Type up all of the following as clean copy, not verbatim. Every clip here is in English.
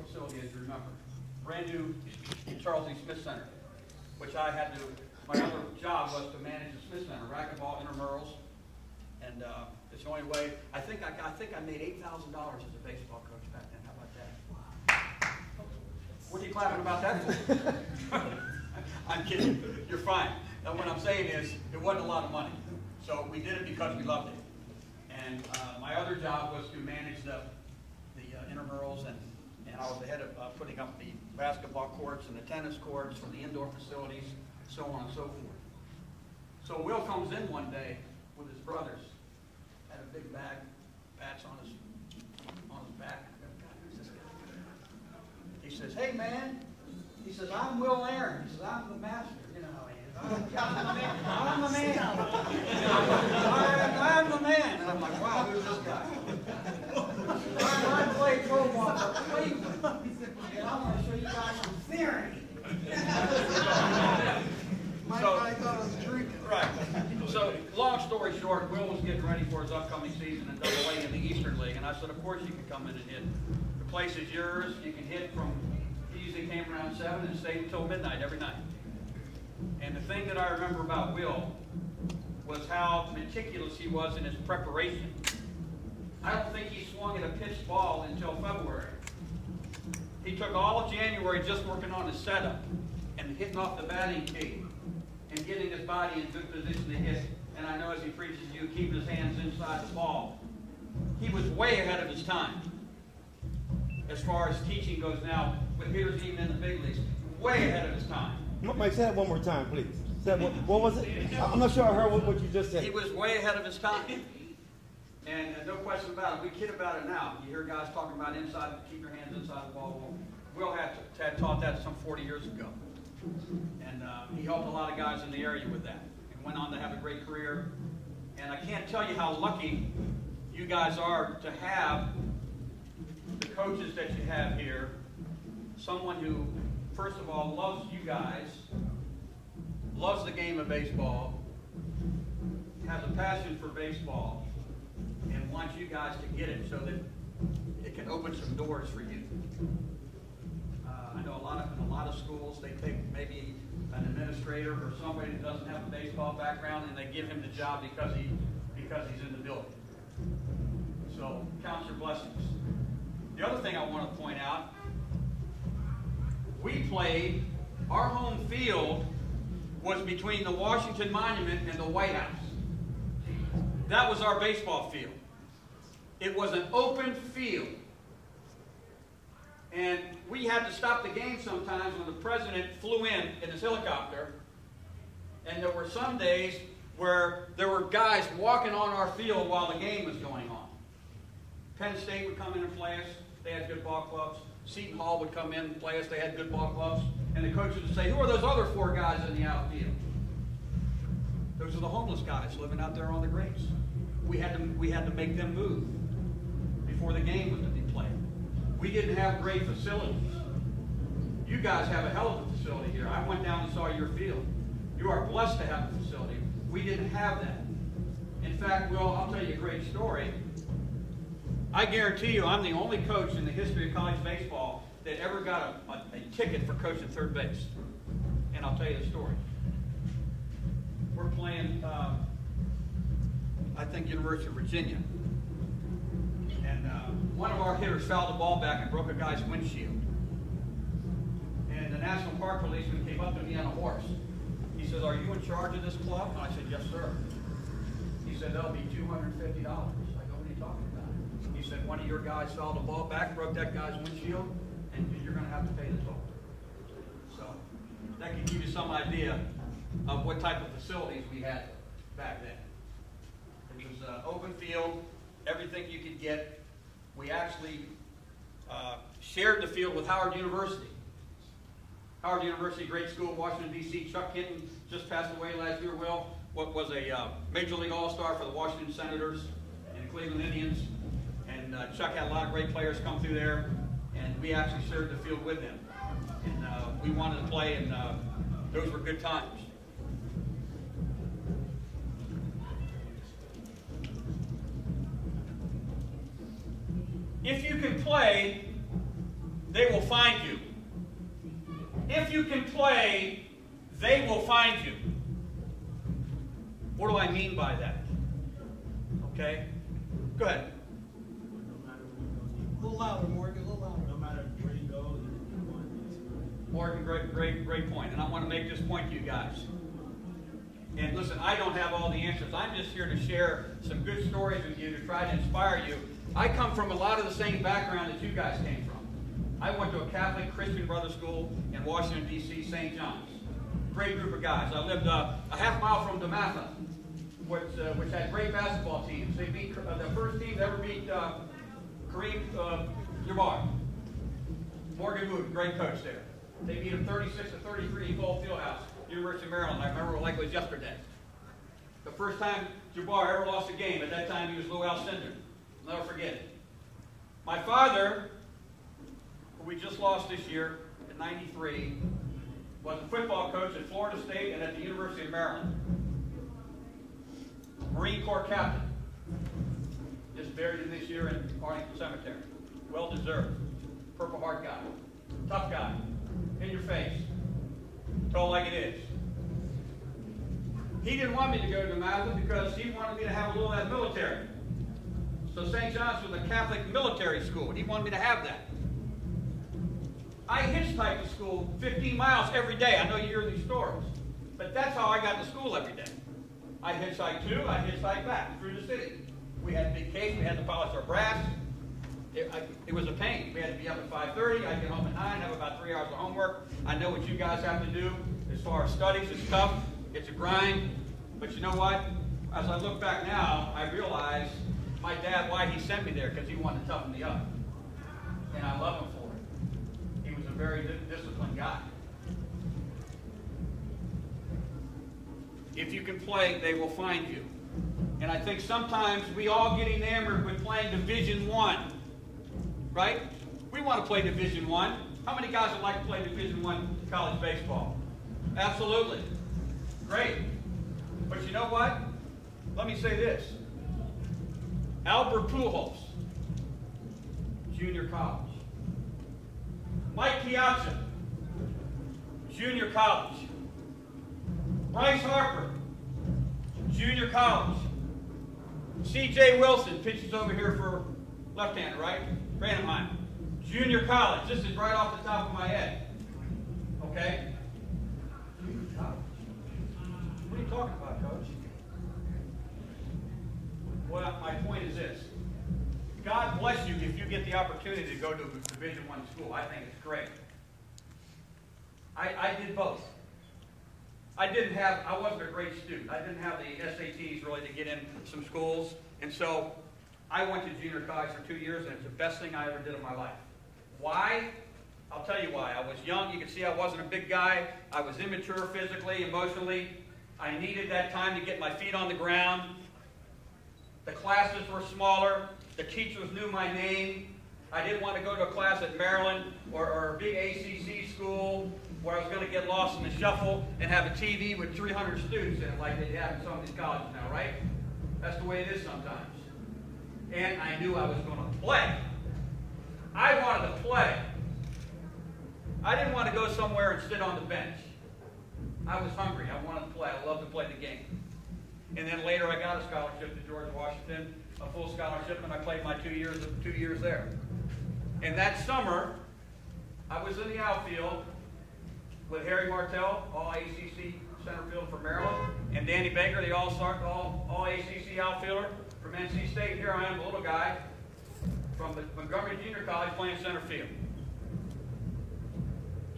facility, as you remember. Brand new Charles E. Smith Center, which I had to, my other job was to manage the Smith Center, racquetball, intramurals, and it's the only way. I think I made $8,000 as a baseball coach back then. How about that? What are you clapping about that for? I'm kidding. You're fine. Now, what I'm saying is, it wasn't a lot of money. So we did it because we loved it. And my other job was to manage the intramurals, and I was the head of putting up the basketball courts and the tennis courts for the indoor facilities, so on and so forth. So Will comes in one day with his brothers, had a big bag, bats on his back. Who's this guy? He says, "Hey man," he says, "I'm Will Aaron." He says, "I'm the master." You know how he is. I'm the man. I'm the man. And I'm like, wow, who's this guy? I play football for Cleveland. And I'm going to show you guys some theory. My guy thought I was drinking. Right. So, long story short, Will was getting ready for his upcoming season in AA in the Eastern League. And I said, of course you can come in and hit. The place is yours. You can hit from, he usually came around 7 and stayed until midnight every night. And the thing that I remember about Will was how meticulous he was in his preparation. I don't think he swung at a pitched ball until February. He took all of January just working on his setup and hitting off the batting tee and getting his body in good position to hit. And I know as he preaches to you, keeping his hands inside the ball. He was way ahead of his time as far as teaching goes now, with hitters even in the big leagues. Way ahead of his time. Mike, say that one more time, please. Say that what was it? I'm not sure I heard what you just said. He was way ahead of his time. And no question about it. We kid about it now. You hear guys talking about inside, keep your hands inside the ball. Well, Will had taught that some 40 years ago. And he helped a lot of guys in the area with that. And went on to have a great career. And I can't tell you how lucky you guys are to have the coaches that you have here. Someone who, first of all, loves you guys, loves the game of baseball, has a passion for baseball, and wants you guys to get it so that it can open some doors for you. I know in a lot of schools, they take maybe an administrator or somebody that doesn't have a baseball background, and they give him the job because he's in the building. So count your blessings. The other thing I want to point out, we played, our home field was between the Washington Monument and the White House. That was our baseball field. It was an open field. And we had to stop the game sometimes when the president flew in his helicopter. And there were some days where there were guys walking on our field while the game was going on. Penn State would come in and play us. They had good ball clubs. Seton Hall would come in and play us. They had good ball clubs. And the coaches would say, who are those other 4 guys in the outfield? Those are the homeless guys living out there on the grates. We had to make them move before the game was to be played. We didn't have great facilities. You guys have a hell of a facility here. I went down and saw your field. You are blessed to have a facility. We didn't have that. In fact, Will, I'll tell you a great story. I guarantee you I'm the only coach in the history of college baseball that ever got a ticket for coaching third base. And I'll tell you the story. We're playing, I think, University of Virginia. And one of our hitters fouled the ball back and broke a guy's windshield. And the National Park policeman came up to me on a horse. He says, are you in charge of this club? And I said, yes, sir. He said, that'll be $250. I go, what are you talking about? He said, one of your guys fouled the ball back, broke that guy's windshield, and you're going to have to pay the toll. So that can give you some idea of what type of facilities we had back then. It was open field, everything you could get. We actually shared the field with Howard University. Howard University, great school, Washington, D.C. Chuck Hinton just passed away last year, Will. What was a Major League All-Star for the Washington Senators and Cleveland Indians. And Chuck had a lot of great players come through there, and we actually shared the field with them. And we wanted to play, and those were good times. If you can play, they will find you. If you can play, they will find you. What do I mean by that? Okay? Go ahead. A little louder, Morgan, a little louder. No matter where you go, you can find it. Morgan, great point. And I want to make this point to you guys. And listen, I don't have all the answers. I'm just here to share some good stories with you to try to inspire you. I come from a lot of the same background that you guys came from. I went to a Catholic Christian brother school in Washington, D.C., St. John's. Great group of guys. I lived a half mile from DeMatha, which had great basketball teams. They beat the first team to ever beat Kareem Jabbar. Morgan Wood, great coach there. They beat him 36-33 at Gold Fieldhouse, University of Maryland. I remember it like it was yesterday. The first time Jabbar ever lost a game, at that time he was Lou Alcindor. I'll never forget it. My father, who we just lost this year at 93, was a football coach at Florida State and at the University of Maryland. Marine Corps captain. Just buried him this year in Arlington Cemetery. Well deserved. Purple Heart guy. Tough guy. In your face. Told like it is. He didn't want me to go to DeMatha because he wanted me to have a little of that military. So St. John's was a Catholic military school, and he wanted me to have that. I hitchhiked to school 15 miles every day. I know you hear these stories. But that's how I got to school every day. I hitchhiked to, I hitchhiked back through the city. We had a big case, we had to polish our brass. It was a pain. We had to be up at 5:30, I'd get home at 9, have about 3 hours of homework. I know what you guys have to do as far as studies. It's tough, it's a grind. But you know what? As I look back now, I realize my dad, why he sent me there, because he wanted to toughen me up. And I love him for it. He was a very disciplined guy. If you can play, they will find you. And I think sometimes we all get enamored with playing Division I, right? We want to play Division I. How many guys would like to play Division I college baseball? Absolutely. Great. But you know what? Let me say this. Albert Pujols, junior college. Mike Piazza, junior college. Bryce Harper, junior college. C.J. Wilson pitches over here for left-hander, right? Brandheim, junior college. This is right off the top of my head. Okay? Junior college. What are you talking about, Coach? Well, my point is this. God bless you if you get the opportunity to go to a Division I school. I think it's great. I did both. I wasn't a great student. I didn't have the SATs really to get in some schools. And so I went to junior college for 2 years, and it's the best thing I ever did in my life. Why? I'll tell you why. I was young. You can see I wasn't a big guy. I was immature physically, emotionally. I needed that time to get my feet on the ground. The classes were smaller. The teachers knew my name. I didn't want to go to a class at Maryland or a big ACC school where I was going to get lost in the shuffle and have a TV with 300 students in it like they have in some of these colleges now, right? That's the way it is sometimes. And I knew I was going to play. I wanted to play. I didn't want to go somewhere and sit on the bench. I was hungry. I wanted to play. I loved to play the game. And then later I got a scholarship to George Washington, a full scholarship, and I played my 2 years there. And that summer, I was in the outfield with Harry Martell, all ACC center field for Maryland, and Danny Baker, the all ACC outfielder from NC State. And here I am, a little guy from the Montgomery Junior College playing center field.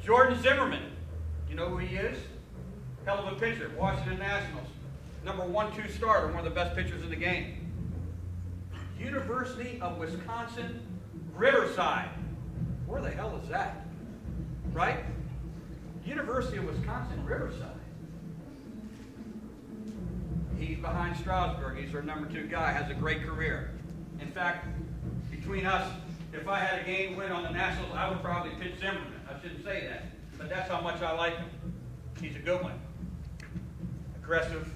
Jordan Zimmerman, you know who he is? Hell of a pitcher, Washington Nationals. Number 1-2 starter, one of the best pitchers in the game. University of Wisconsin, Riverside. Where the hell is that? Right? University of Wisconsin, Riverside. He's behind Strasburg. He's our number 2 guy, has a great career. In fact, between us, if I had a game win on the Nationals, I would probably pitch Zimmerman. I shouldn't say that, but that's how much I like him. He's a good one. Aggressive.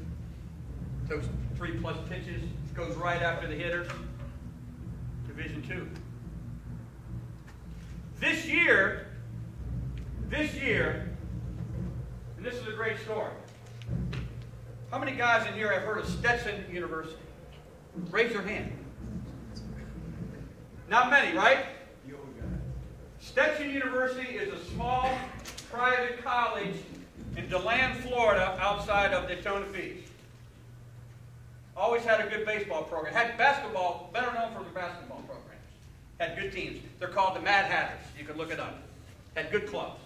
Those 3+ pitches, goes right after the hitter. Division II. This year, and this is a great story. How many guys in here have heard of Stetson University? Raise your hand. Not many, right? Stetson University is a small private college in DeLand, Florida, outside of Daytona Beach. Always had a good baseball program. Had basketball, better known for the basketball programs. Had good teams. They're called the Mad Hatters. You can look it up. Had good clubs.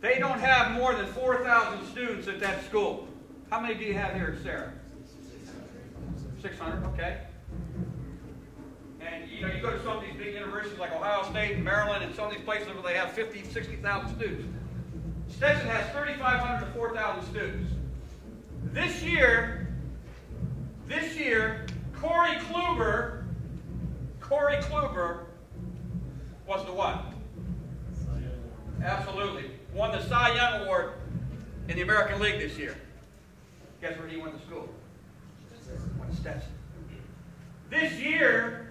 They don't have more than 4,000 students at that school. How many do you have here at SERRA? 600, okay. And you go to some of these big universities like Ohio State and Maryland and some of these places where they have 50, 60,000 students. Stetson has 3,500 to 4,000 students. This year, Corey Kluber was the what? Absolutely. Won the Cy Young Award in the American League this year. Guess where he went to school? Went to Stetson. This year,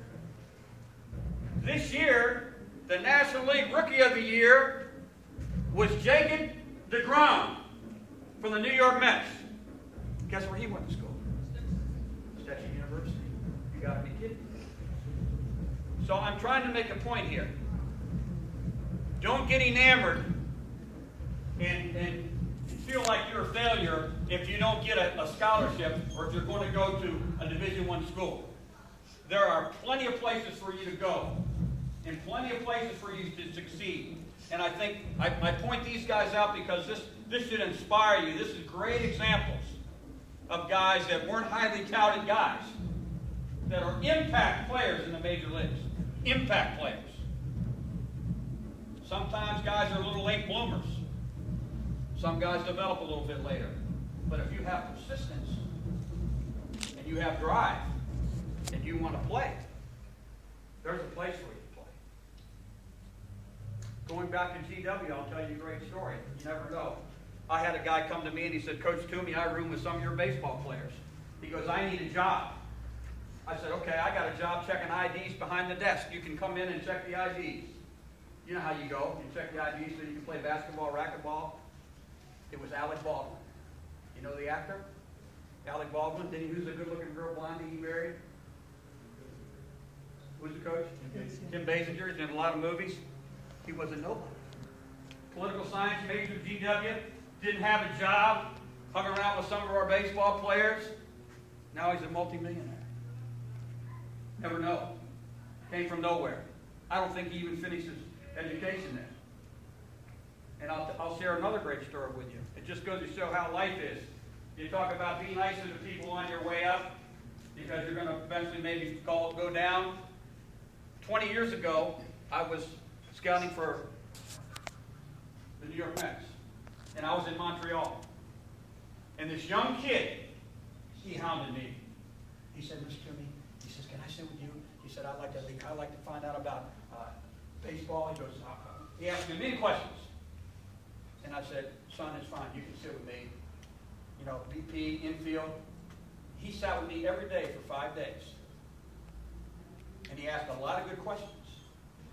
the National League Rookie of the Year was Jacob deGrom from the New York Mets. Guess where he went to school? Stetson University. You got to be kidding me. So I'm trying to make a point here. Don't get enamored and feel like you're a failure if you don't get a scholarship or if you're going to go to a Division I school. There are plenty of places for you to go and plenty of places for you to succeed. And I think I point these guys out because this should inspire you. This is great examples of guys that weren't highly touted guys that are impact players in the major leagues. Impact players. Sometimes guys are a little late bloomers. Some guys develop a little bit later. But if you have persistence and you have drive and you want to play, there's a place for you to play. Going back to GW, I'll tell you a great story. You never know. I had a guy come to me and he said, Coach Toomey, I room with some of your baseball players. He goes, I need a job. I said, okay, I got a job checking IDs behind the desk. You can come in and check the IDs. You know how you go. You check the IDs so you can play basketball, racquetball. It was Alec Baldwin. You know the actor? Alec Baldwin. Then he was a good-looking girl, blondie he married. Who's the coach? Tim Basinger. He's in a lot of movies. He was a nobody. Political science major at GW. Didn't have a job. Hung around with some of our baseball players. Now he's a multimillionaire. Never know. Came from nowhere. I don't think he even finished his education there. And I'll share another great story with you. It just goes to show how life is. You talk about being nice to the people on your way up because you're going to eventually maybe go down. 20 years ago, I was scouting for the New York Mets. And I was in Montreal. And this young kid, he hounded me. He said, Mr. Toomey, he says, can I sit with you? He said, I'd like to find out about baseball. He goes, he asked me many questions. And I said, son, it's fine. You can sit with me. You know, BP, infield. He sat with me every day for 5 days. And he asked a lot of good questions.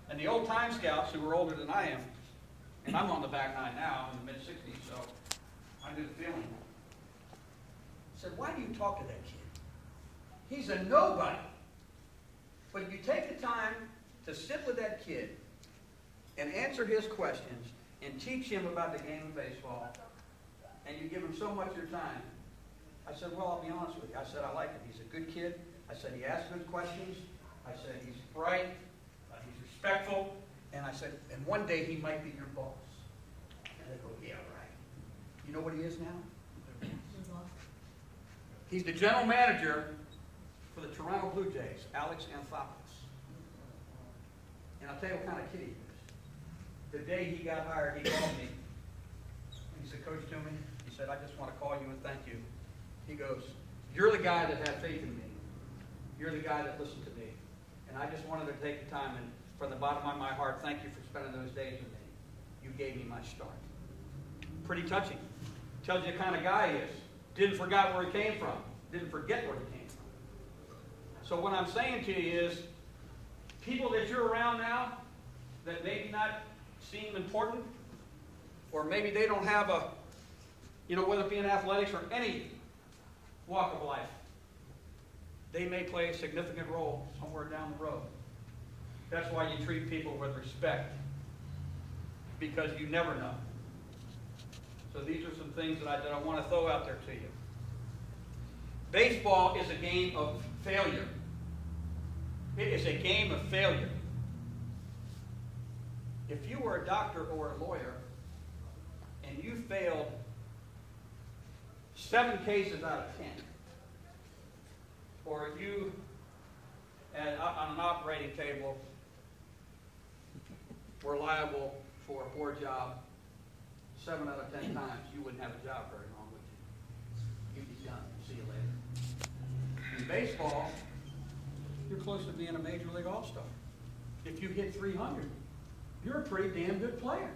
And the old time scouts, who were older than I am, and I'm on the back nine now, in the mid-60s, so I knew the feeling. Said, why do you talk to that kid? He's a nobody. But if you take the time to sit with that kid and answer his questions and teach him about the game of baseball, and you give him so much of your time, I said, well, I'll be honest with you. I said, I like him. He's a good kid. I said, he asks good questions. I said, he's bright. He's respectful. And I said, and one day he might be your boss. And they go, yeah, right. You know what he is now? He's the general manager for the Toronto Blue Jays, Alex Anthopoulos. And I'll tell you what kind of kid he is. The day he got hired, he called me. He said, Coach Toomey, he said, I just want to call you and thank you. He goes, you're the guy that had faith in me. You're the guy that listened to me. And I just wanted to take the time and from the bottom of my heart, thank you for spending those days with me. You gave me my start. Pretty touching. Tells you the kind of guy he is. Didn't forget where he came from. Didn't forget where he came from. So what I'm saying to you is, people that you're around now, not seem important, or maybe they don't have a, whether it be in athletics or any walk of life, they may play a significant role somewhere down the road. That's why you treat people with respect, because you never know. So these are some things that I want to throw out there to you. Baseball is a game of failure. It is a game of failure. If you were a doctor or a lawyer and you failed 7 cases out of 10, or you, on an operating table, were liable for a poor job 7 out of 10 times, you wouldn't have a job very long, would you? You'd be done. See you later. In baseball, you're close to being a major league all-star. If you hit 300, you're a pretty damn good player.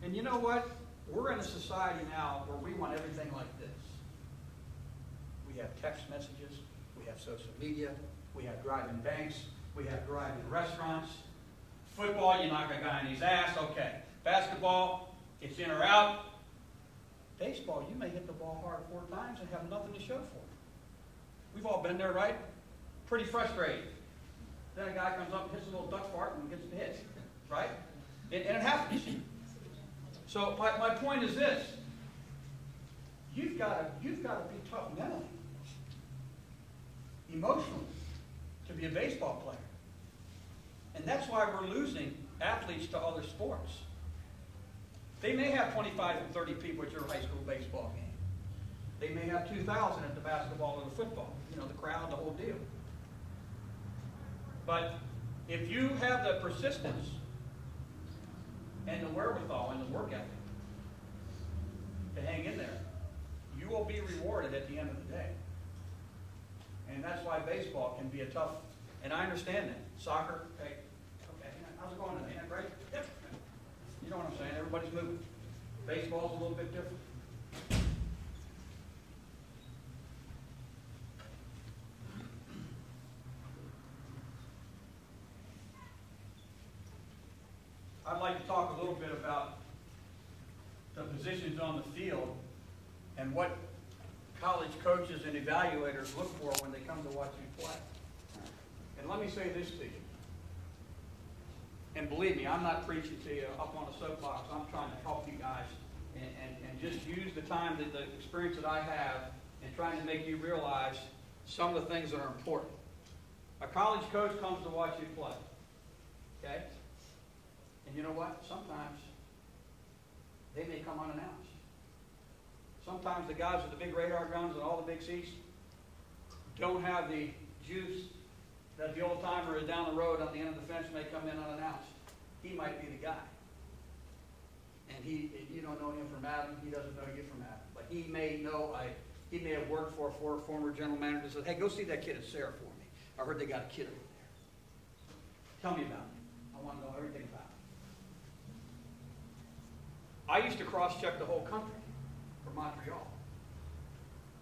And you know what? We're in a society now where we want everything like this. We have text messages, we have social media, we have drive-in banks, we have drive-in restaurants. Football, you knock a guy in his ass, okay. Basketball, it's in or out. Baseball, you may hit the ball hard 4 times and have nothing to show for it. We've all been there, right? Pretty frustrating. Then a guy comes up and hits a little duck fart and gets the hit, right? And it happens. So my point is this. You've got to be tough mentally, emotionally, to be a baseball player. And that's why we're losing athletes to other sports. They may have 25 and 30 people at your high school baseball game. They may have 2,000 at the basketball or the football. The crowd, the whole deal. But if you have the persistence and the wherewithal and the work ethic to hang in there, you will be rewarded at the end of the day. And that's why baseball can be a tough, and I understand that. Soccer, okay, how's it going today? Great? Yep. You know what I'm saying? Everybody's moving. Baseball's a little bit different. I'd like to talk a little bit about the positions on the field and what college coaches and evaluators look for when they come to watch you play. And let me say this to you. And believe me, I'm not preaching to you up on a soapbox. I'm trying to help you guys and just use the time, the experience that I have, and trying to make you realize some of the things that are important. A college coach comes to watch you play. Okay? And you know what? Sometimes they may come unannounced. Sometimes the guys with the big radar guns and all the big seats don't have the juice that the old timer is down the road on the end of the fence may come in unannounced. He might be the guy. And you don't know him from Adam, he doesn't know you from Adam. But he may have worked for a former general manager and said, hey, go see that kid at SERRA for me. I heard they got a kid over there. Tell me about him. I want to know everything about him. I used to cross-check the whole country from Montreal,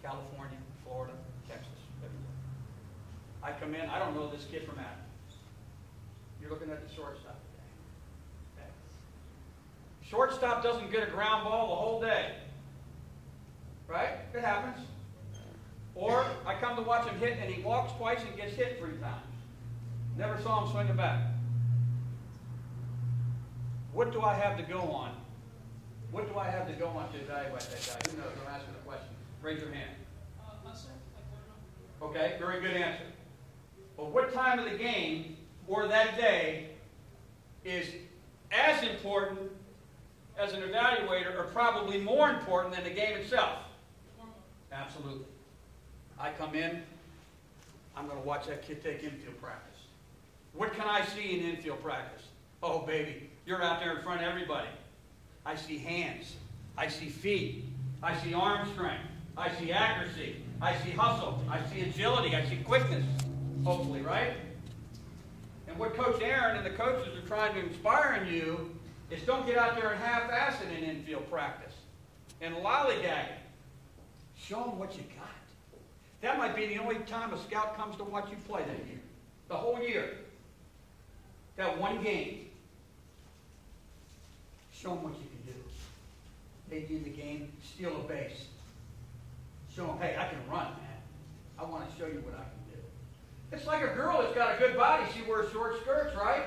California, Florida, Texas, everywhere. I come in, I don't know this kid from Adam. You're looking at the shortstop today. Okay. Shortstop doesn't get a ground ball the whole day. Right? It happens. Or I come to watch him hit and he walks twice and gets hit 3 times. Never saw him swing a bat. What do I have to go on? What do I have to go on to evaluate that guy? Who knows? I'm asking a question. Raise your hand. Okay, very good answer. Well, what time of the game or that day is as important as an evaluator, or probably more important than the game itself? Absolutely. I come in, I'm going to watch that kid take infield practice. What can I see in infield practice? Oh, baby, you're out there in front of everybody. I see hands. I see feet. I see arm strength. I see accuracy. I see hustle. I see agility. I see quickness. Hopefully, right? And what Coach Aaron and the coaches are trying to inspire in you is don't get out there and half-ass it in infield practice and lollygag it. Show them what you got. That might be the only time a scout comes to watch you play that year. The whole year. That one game. Show them what you can do. Maybe in the game, steal a base. Show them, hey, I can run, man. I want to show you what I can do. It's like a girl that's got a good body. She wears short skirts, right?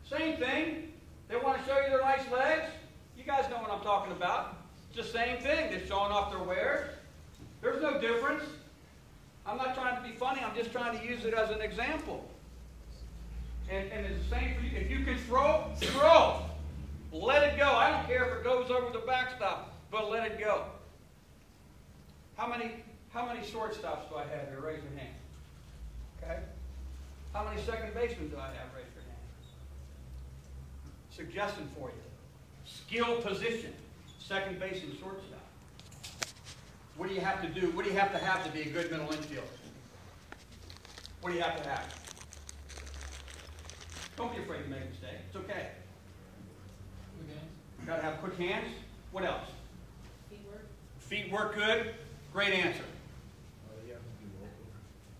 Same thing. They want to show you their nice legs. You guys know what I'm talking about. It's the same thing. They're showing off their wares. There's no difference. I'm not trying to be funny. I'm just trying to use it as an example. And it's the same for you. If you can throw, throw. Let it go. I don't care if it goes over the backstop, but let it go. How many shortstops do I have here? Raise your hand. Okay? How many second basemen do I have? Raise your hand. Suggestion for you. Skill position. Second base and shortstop. What do you have to do? What do you have to be a good middle infielder? What do you have to have? Don't be afraid to make a mistake. It's okay. Got to have quick hands. What else? Feet work. Feet work good. Great answer. You have to be vocal.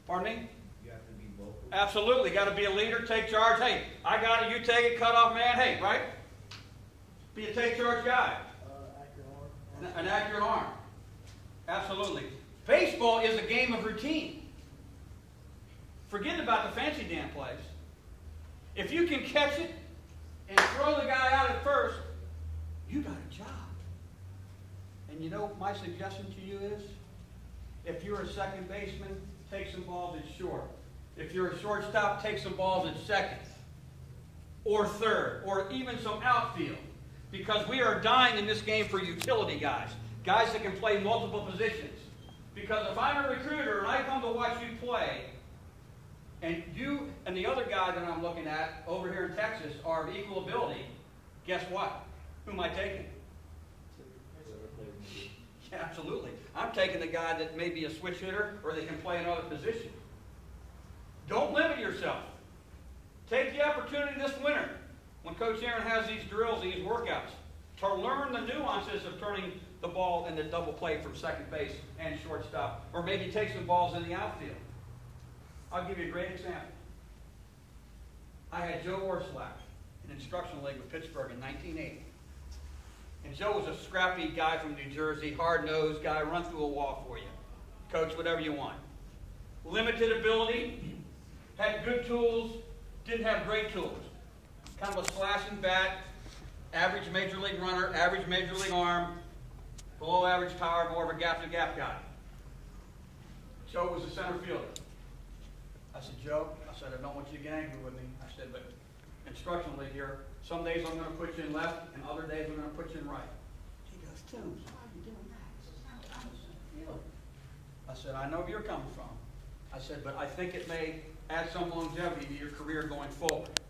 Pardon me? You have to be vocal. Absolutely. Got to be a leader. Take charge. Hey, I got it. You take it. Cut off man. Hey, right? Be a take charge guy. Accurate arm. An accurate arm. Absolutely. Baseball is a game of routine. Forget about the fancy damn plays. If you can catch it and throw the guy out at first, you got a job. And you know, my suggestion to you is, if you're a second baseman, take some balls at short. If you're a shortstop, take some balls at second or third or even some outfield. Because we are dying in this game for utility guys. Guys that can play multiple positions. Because if I'm a recruiter and I come to watch you play, and you and the other guy that I'm looking at over here in Texas are of equal ability, guess what? Who am I taking? Yeah, absolutely. I'm taking the guy that may be a switch hitter or they can play another position. Don't limit yourself. Take the opportunity this winter when Coach Aaron has these drills, these workouts, to learn the nuances of turning the ball in the double play from second base and shortstop, or maybe take some balls in the outfield. I'll give you a great example. I had Joe Orslack, an instructional league with Pittsburgh in 1980. And Joe was a scrappy guy from New Jersey, hard-nosed guy, run through a wall for you. Coach, whatever you want. Limited ability, had good tools, didn't have great tools. Kind of a slashing bat, average major league runner, average major league arm, below average power, more of a gap-to-gap guy. Joe was a center fielder. I said, Joe, I said, I don't want you to get angry with me. I said, but instructionally here, some days I'm going to put you in left, and other days I'm going to put you in right. He goes, Toombs, why are you doing that? I said, I'm a center fielder. I said, I know where you're coming from. I said, but I think it may add some longevity to your career going forward.